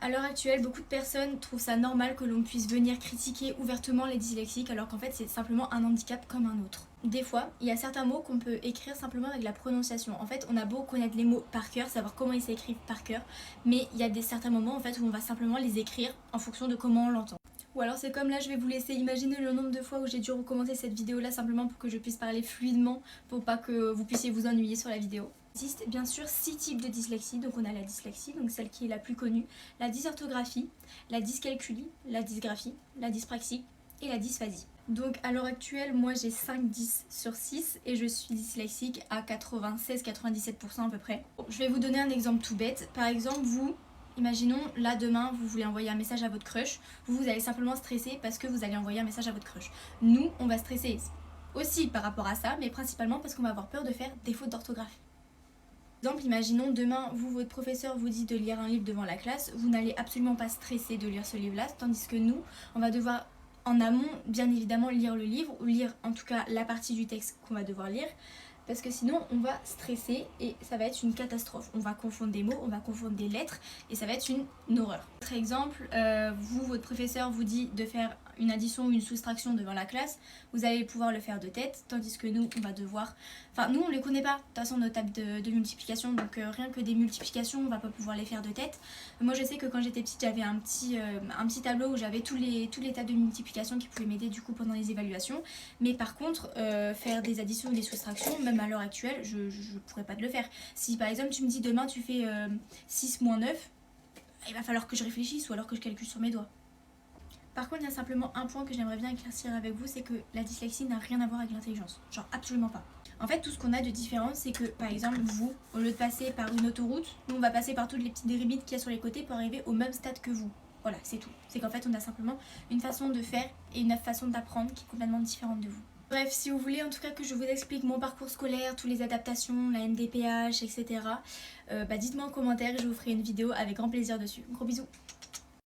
À l'heure actuelle, beaucoup de personnes trouvent ça normal que l'on puisse venir critiquer ouvertement les dyslexiques alors qu'en fait c'est simplement un handicap comme un autre. Des fois, il y a certains mots qu'on peut écrire simplement avec la prononciation. En fait, on a beau connaître les mots par cœur, savoir comment ils s'écrivent par cœur, mais il y a certains moments en fait où on va simplement les écrire en fonction de comment on l'entend. Ou alors c'est comme là, je vais vous laisser imaginer le nombre de fois où j'ai dû recommencer cette vidéo là simplement pour que je puisse parler fluidement, pour pas que vous puissiez vous ennuyer sur la vidéo. Il existe bien sûr 6 types de dyslexie, donc on a la dyslexie, donc celle qui est la plus connue, la dysorthographie, la dyscalculie, la dysgraphie, la dyspraxie et la dysphasie. Donc à l'heure actuelle, moi j'ai 5-10 sur 6 et je suis dyslexique à 96-97% à peu près. Je vais vous donner un exemple tout bête. Par exemple, vous, imaginons là demain vous voulez envoyer un message à votre crush, vous allez simplement stresser parce que vous allez envoyer un message à votre crush. Nous, on va stresser aussi par rapport à ça, mais principalement parce qu'on va avoir peur de faire des fautes d'orthographe. Par exemple, imaginons demain, votre professeur vous dit de lire un livre devant la classe, vous n'allez absolument pas stresser de lire ce livre-là, tandis que nous, on va devoir en amont, bien évidemment, lire le livre, ou lire en tout cas la partie du texte qu'on va devoir lire, parce que sinon on va stresser et ça va être une catastrophe. On va confondre des mots, on va confondre des lettres et ça va être une horreur. Autre exemple, votre professeur vous dit de faire une addition ou une soustraction devant la classe, vous allez pouvoir le faire de tête, tandis que nous, on va devoir... Enfin, nous, on ne les connaît pas, de toute façon, nos tables de multiplication, donc rien que des multiplications, on va pas pouvoir les faire de tête. Moi, je sais que quand j'étais petite, j'avais un petit tableau où j'avais tous les tables de multiplication qui pouvaient m'aider du coup pendant les évaluations. Mais par contre, faire des additions ou des soustractions, même à l'heure actuelle, je ne pourrais pas te le faire. Si par exemple, tu me dis demain, tu fais 6 moins 9, il va falloir que je réfléchisse ou alors que je calcule sur mes doigts. Par contre, il y a simplement un point que j'aimerais bien éclaircir avec vous, c'est que la dyslexie n'a rien à voir avec l'intelligence. Genre absolument pas. En fait, tout ce qu'on a de différent, c'est que, par exemple, vous, au lieu de passer par une autoroute, nous, on va passer par toutes les petites dérivites qu'il y a sur les côtés pour arriver au même stade que vous. Voilà, c'est tout. C'est qu'en fait, on a simplement une façon de faire et une façon d'apprendre qui est complètement différente de vous. Bref, si vous voulez en tout cas que je vous explique mon parcours scolaire, toutes les adaptations, la MDPH, etc., dites-moi en commentaire et je vous ferai une vidéo avec grand plaisir dessus. Gros bisous!